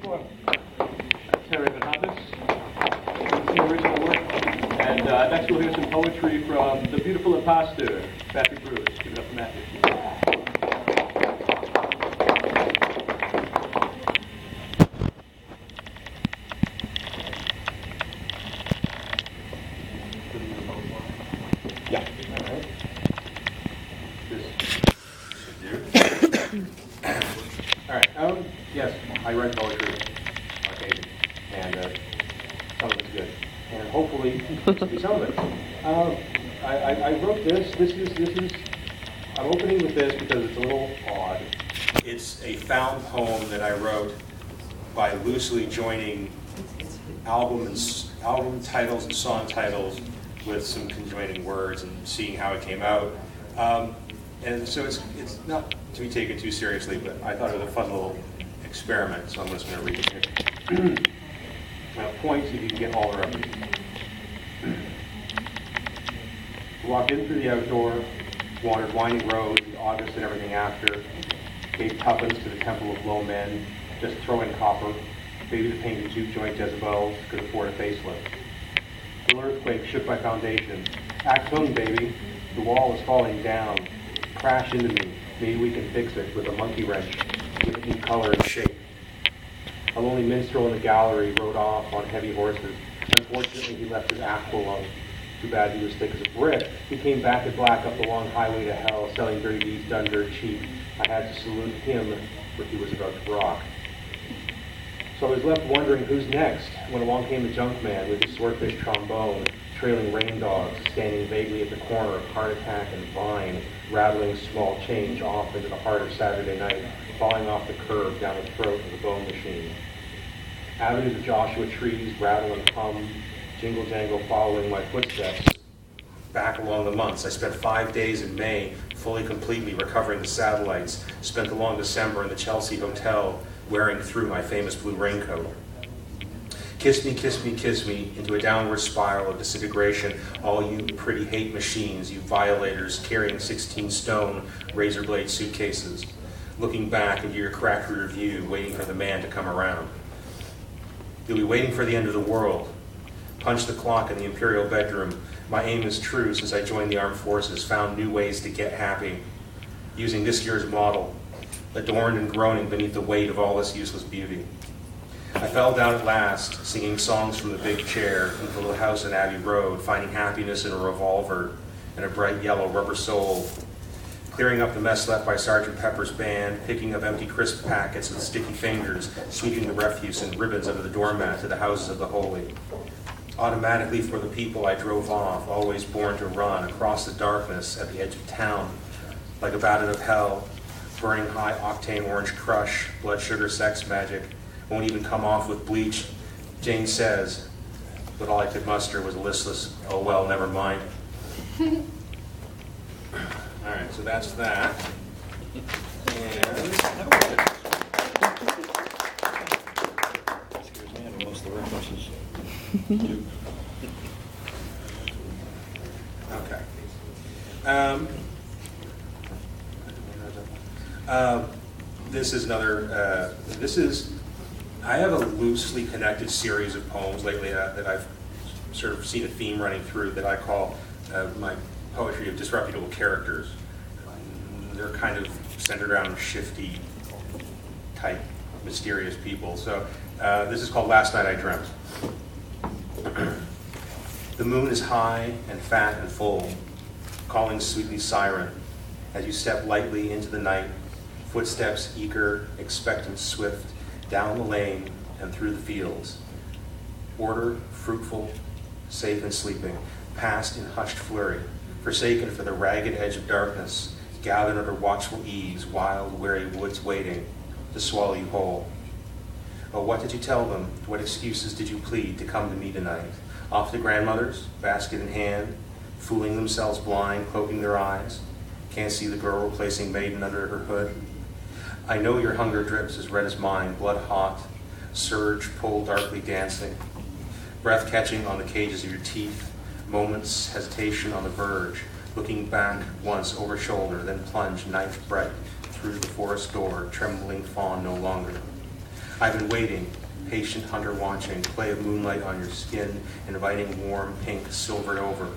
Terry Bernabas, the original work. And next we'll hear some poetry from The Beautiful Imposter, Matthew Brewis. Give it up for Matthew. Yeah. All right. All right. Yes, I write poetry on occasion, and some of it's good, and hopefully some of it. I wrote this. This is. I'm opening with this because it's a little odd. It's a found poem that I wrote by loosely joining album titles and song titles with some conjoining words and seeing how it came out. And so it's not to be taken too seriously, but I thought it was a fun little experiment, so I'm just going to read it here. Points if you can get all the references. Walked in through the outdoor, wandered winding roads, the August and everything after, gave tuppence to the temple of low men, just throw in copper, maybe the painted juke joint Jezebels could afford a facelift. The earthquake shook my foundation. Act hung, baby. The wall is falling down. Crash into me. Maybe we can fix it with a monkey wrench, with a new color and shape. A lonely minstrel in the gallery rode off on heavy horses. Unfortunately, he left his axe alone. Too bad he was thick as a brick. He came back at black up the long highway to hell, selling dirty deeds done dirt cheap. I had to salute him, but he was about to rock. So I was left wondering who's next, when along came the junk man with his swordfish trombone, trailing rain dogs, standing vaguely at the corner of Heart Attack and Vine, rattling small change off into the heart of Saturday night, falling off the curb down the throat of the bone machine. Avenues of Joshua trees rattle and hum, jingle jangle following my footsteps. Back along the months, I spent 5 days in May, fully completely recovering the satellites, spent the long December in the Chelsea Hotel, wearing through my famous blue raincoat. Kiss me, kiss me, kiss me, into a downward spiral of disintegration, all you pretty hate machines, you violators carrying 16-stone razor blade suitcases, looking back into your cracked rear view, waiting for the man to come around. You'll be waiting for the end of the world. Punch the clock in the imperial bedroom. My aim is true since I joined the armed forces, found new ways to get happy, using this year's model, adorned and groaning beneath the weight of all this useless beauty. I fell down at last, singing songs from the big chair in the little house in Abbey Road, finding happiness in a revolver and a bright yellow rubber sole, clearing up the mess left by Sergeant Pepper's band, picking up empty crisp packets with sticky fingers, sweeping the refuse and ribbons under the doormat to the houses of the holy. Automatically for the people I drove off, always born to run across the darkness at the edge of town, like a bat out of hell, burning high-octane orange crush, blood sugar sex magic, won't even come off with bleach, Jane says, but all I could muster was a listless, oh well, never mind. All right, so that's that. And Excuse me, I lost the references. okay. This is another, I have a loosely connected series of poems lately that I've sort of seen a theme running through that I call my poetry of disreputable characters. They're kind of centered around shifty type, mysterious people. So this is called Last Night I Dreamt. The moon is high and fat and full, calling sweetly siren as you step lightly into the night, footsteps eager, expectant, swift, down the lane and through the fields. Order, fruitful, safe and sleeping, past in hushed flurry, forsaken for the ragged edge of darkness, gathered under watchful eaves, wild, weary woods waiting to swallow you whole. Oh, what did you tell them? What excuses did you plead to come to me tonight? Off to grandmother's, basket in hand, fooling themselves blind, cloaking their eyes. Can't see the girl replacing maiden under her hood. I know your hunger drips as red as mine, blood hot, surge, pull darkly dancing. Breath catching on the cages of your teeth, moments, hesitation on the verge, looking back once over shoulder, then plunge knife bright through the forest door, trembling fawn no longer. I've been waiting, patient hunter watching, play of moonlight on your skin, inviting warm pink silvered over.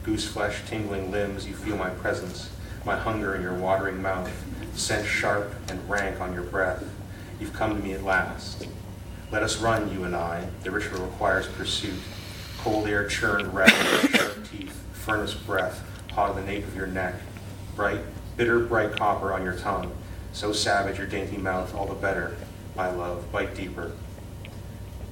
Goose flesh tingling limbs, you feel my presence, my hunger in your watering mouth, scent sharp and rank on your breath. You've come to me at last. Let us run, you and I. The ritual requires pursuit. Cold air churned red, sharp teeth, furnace breath, hot on the nape of your neck. Bright, bitter, bright copper on your tongue. So savage your dainty mouth, all the better. My love, bite deeper.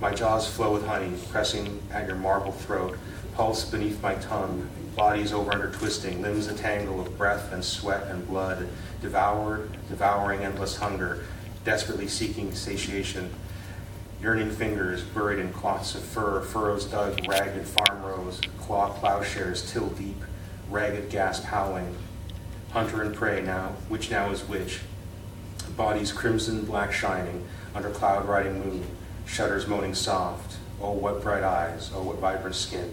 My jaws flow with honey, pressing at your marble throat. Pulse beneath my tongue. Bodies over under twisting, limbs a tangle of breath and sweat and blood. Devouring endless hunger, desperately seeking satiation. Yearning fingers buried in cloths of fur, furrows dug, ragged farm rows, claw plowshares till deep, ragged gasp howling. Hunter and prey now, which now is which? Bodies crimson black shining, under cloud riding moon, shudders moaning soft. Oh, what bright eyes, oh, what vibrant skin.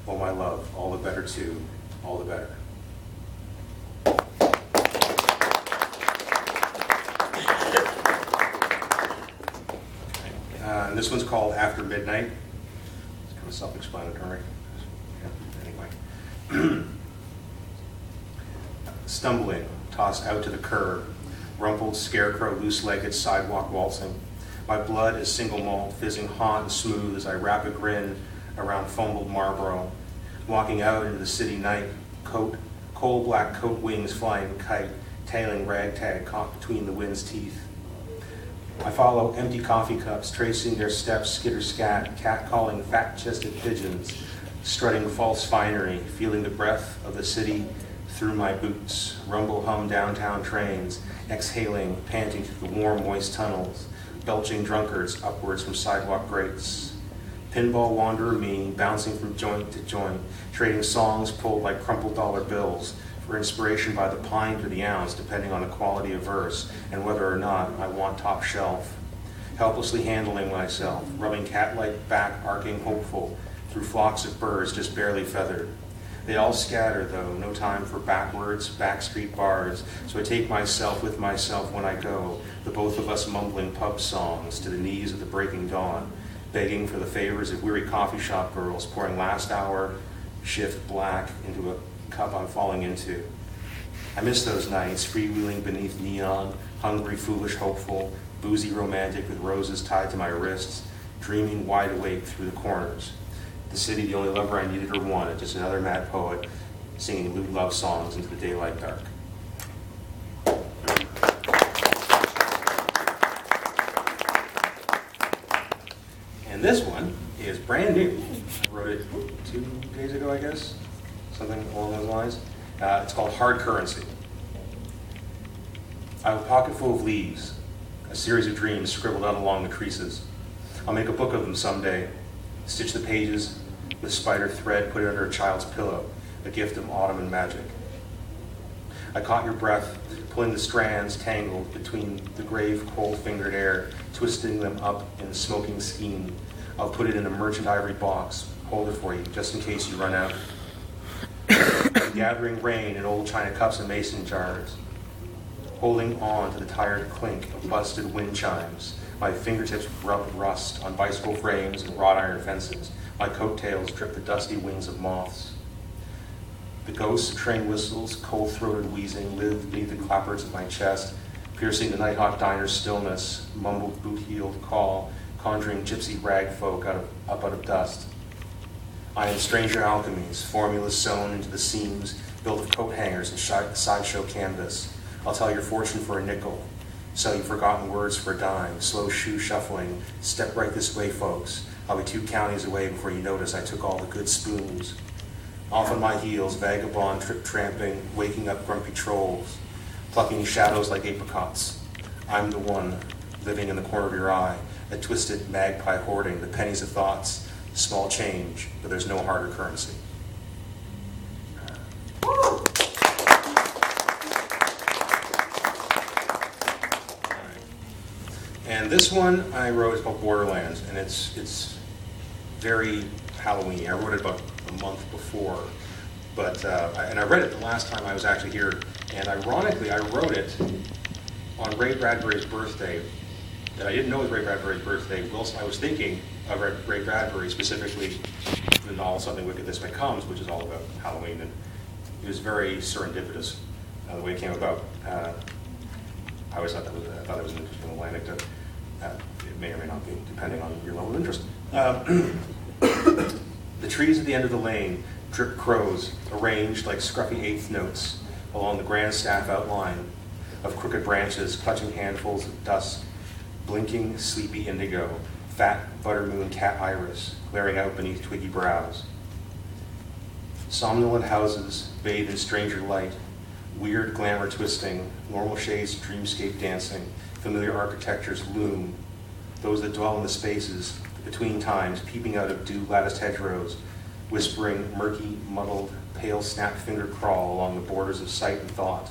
Oh, my love, all the better too, all the better. And this one's called After Midnight. It's kind of self-explanatory. Yeah, anyway. Stumbling, tossed out to the curb, rumpled scarecrow, loose-legged, sidewalk waltzing. My blood is single malt, fizzing hot and smooth as I wrap a grin around fumbled Marlboro. Walking out into the city night, coal black coat wings flying kite, tailing ragtag caught between the wind's teeth. I follow empty coffee cups, tracing their steps, skitter scat, cat-calling fat-chested pigeons, strutting false finery, feeling the breath of the city through my boots, rumble hum downtown trains, exhaling, panting through the warm, moist tunnels, belching drunkards upwards from sidewalk grates. Pinball wanderer me, bouncing from joint to joint, trading songs pulled like crumpled dollar bills, for inspiration by the pint or the ounce, depending on the quality of verse and whether or not I want top shelf. Helplessly handling myself, rubbing cat-like back, arcing hopeful, through flocks of birds just barely feathered. They all scatter, though, no time for backwards, backstreet bars, so I take myself with myself when I go, the both of us mumbling pub songs to the knees of the breaking dawn, begging for the favors of weary coffee shop girls, pouring last hour shift black into a cup I'm falling into. I miss those nights, freewheeling beneath neon, hungry, foolish, hopeful, boozy, romantic with roses tied to my wrists, dreaming wide awake through the corners. The city, the only lover I needed or wanted, just another mad poet singing lewd love songs into the daylight dark. And this one is brand new. I wrote it 2 days ago, I guess, something along those lines. It's called Hard Currency. I have a pocket full of leaves, a series of dreams scribbled out along the creases. I'll make a book of them someday, stitch the pages with spider thread, put it under a child's pillow, a gift of autumn and magic. I caught your breath, pulling the strands tangled between the grave, cold-fingered air, twisting them up in a smoking skein. I'll put it in a merchant ivory box, hold it for you, just in case you run out. Gathering rain in old china cups and mason jars, holding on to the tired clink of busted wind chimes. My fingertips rub rust on bicycle frames and wrought iron fences. My coattails drip the dusty wings of moths. The ghosts of train whistles, cold-throated wheezing, live beneath the clapboards of my chest, piercing the night-hawk diner's stillness, mumbled boot-heeled call, conjuring gypsy rag folk up out of dust. I am stranger alchemies, formulas sewn into the seams, built of coat hangers and sideshow canvas. I'll tell your fortune for a nickel, sell you forgotten words for a dime, slow shoe shuffling, step right this way, folks. I'll be 2 counties away before you notice I took all the good spoons. Off on my heels, vagabond trip-tramping, waking up grumpy trolls, plucking shadows like apricots. I'm the one, living in the corner of your eye, a twisted magpie hoarding the pennies of thoughts, small change, but there's no harder currency. And this one I wrote is called Borderlands, and it's very Halloween. I wrote it about a month before, but and I read it the last time I was actually here. And ironically, I wrote it on Ray Bradbury's birthday that I didn't know was Ray Bradbury's birthday. I was thinking of Ray Bradbury specifically in the novel Something Wicked This Way Comes, which is all about Halloween, and it was very serendipitous the way it came about. I always thought that was an interesting little anecdote. It may or may not be, depending on your level of interest. The trees at the end of the lane drip crows, arranged like scruffy eighth notes along the grand staff outline of crooked branches, clutching handfuls of dust, blinking sleepy indigo, fat buttermoon cat iris glaring out beneath twiggy brows. Somnolent houses bathe in stranger light, weird glamour twisting, normal shades dreamscape dancing, familiar architectures loom, those that dwell in the spaces between times, peeping out of dew-latticed hedgerows, whispering murky, muddled, pale snap finger crawl along the borders of sight and thought.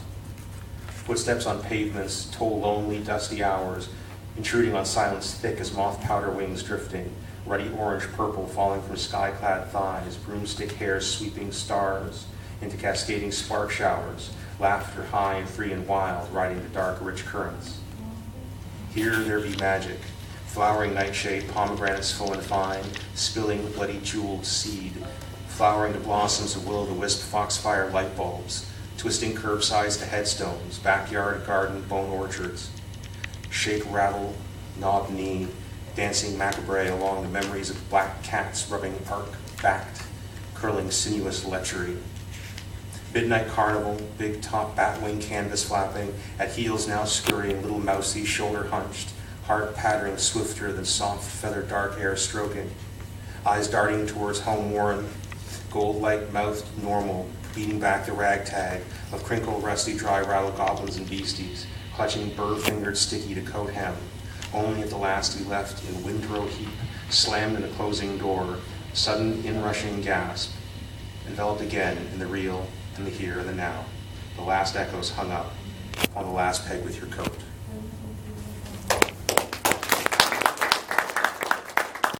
Footsteps on pavements toll lonely, dusty hours, intruding on silence thick as moth powder wings drifting, ruddy orange-purple falling from sky-clad thighs, broomstick hair sweeping stars into cascading spark showers, laughter high and free and wild, riding the dark, rich currents. Here there be magic, flowering nightshade, pomegranates full and fine, spilling bloody jeweled seed, flowering the blossoms of will-o'-the-wisp foxfire light bulbs, twisting curbsides to headstones, backyard garden bone orchards, shake rattle, knob knee, dancing macabre along the memories of black cats rubbing arc-backed, curling sinuous lechery. Midnight carnival, big top batwing canvas flapping, at heels now scurrying, little mousy, shoulder hunched, heart pattering swifter than soft feather dark air stroking, eyes darting towards home-worn, gold-like mouthed normal, beating back the ragtag of crinkled, rusty, dry rattle goblins and beasties, clutching burr-fingered sticky to coat hem, only at the last he left in windrow heap, slammed in the closing door, sudden inrushing gasp, enveloped again in the real and the here and the now, the last echoes hung up on the last peg with your coat.